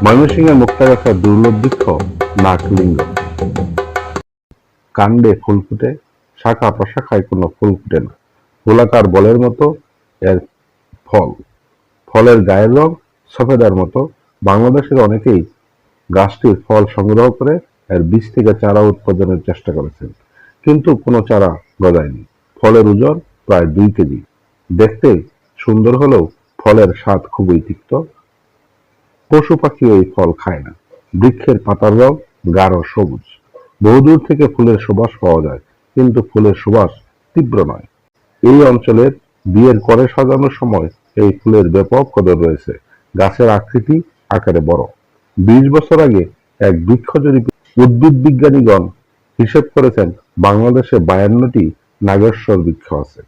ময়মনসিংহের মুক্তাগাছার দুর্লভ বৃক্ষ নাগলিঙ্গ। কাণ্ডে ফুল ফুটে, শাখা প্রশাখায় কোনো ফুল ফুটে না। গোলাকার বলের মতো এর ফল, ফলের গায়ের রং সফেদার মতো। বাংলাদেশের অনেকেই গাছটির ফল সংগ্রহ করে এর বীজ থেকে চারা উৎপাদনের চেষ্টা করেছেন, কিন্তু কোনো চারা গজায়নি। ফলের ওজন প্রায় 2 কেজি। দেখতে সুন্দর হলেও ফলের স্বাদ খুবই তিক্ত। পশু পাখি এই ফল খায় না। বৃক্ষের পাতার রং গাঢ় সবুজ। বহুদূর থেকে ফুলের সুবাস পাওয়া যায়, কিন্তু ফুলের সুবাস তীব্র নয়। এই অঞ্চলের বিয়ের করে সাজানোর সময় এই ফুলের ব্যাপক কদর রয়েছে। গাছের আকৃতি আকারে বড়। 20 বছর আগে এক বৃক্ষ জরিপে উদ্ভিদ বিজ্ঞানীগণ হিসেব করেছেন বাংলাদেশে 52টি নাগেশ্বর বৃক্ষ আছে।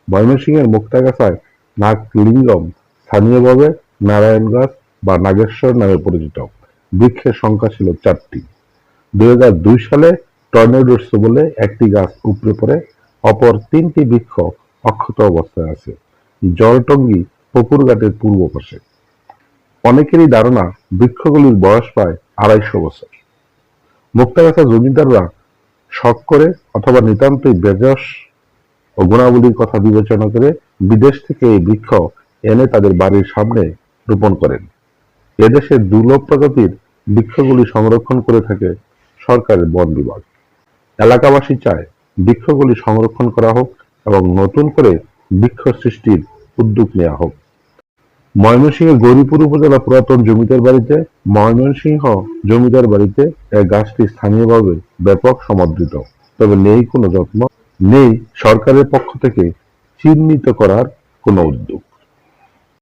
ময়মনসিংহের মুক্তাগাছায় নাগলিঙ্গম স্থানীয়ভাবে নারায়ণ গাছ বা নাগেশ্বর নামে পরিচিত। বৃক্ষের সংখ্যা ছিল 4টি। 2002 সালে টর্নেডোর বলে একটি গাছ উপড়ে পড়ে, অপর 3টি বৃক্ষ অক্ষত অবস্থায় আছে জলটঙ্গী পুকুরঘাটের পূর্ব পাশে। অনেকেরই ধারণা বৃক্ষগুলির বয়স প্রায় 250 বছর। মুক্তাগাছা জমিদাররা শখ করে অথবা নিতান্তই বেজস ও গুণাবলীর কথা বিবেচনা করে বিদেশ থেকে এই বৃক্ষ এনে তাদের বাড়ির সামনে রোপণ করেন। এদেশের দুর্লভ প্রজাতির বৃক্ষগুলি সংরক্ষণ করে থাকে সরকারের বন বিভাগ। এলাকাবাসী চায় বৃক্ষগুলি সংরক্ষণ করা হোক এবং নতুন করে বৃক্ষ সৃষ্টির উদ্যোগ নেওয়া হোক। ময়মনসিংহের গৌরীপুর উপজেলা পুরাতন জমিদার বাড়িতে ময়মনসিংহ জমিদার বাড়িতে এই গাছটি স্থানীয়ভাবে ব্যাপক সমাদৃত, তবে নেই কোনো যত্ন, নেই সরকারের পক্ষ থেকে চিহ্নিত করার কোনো উদ্যোগ।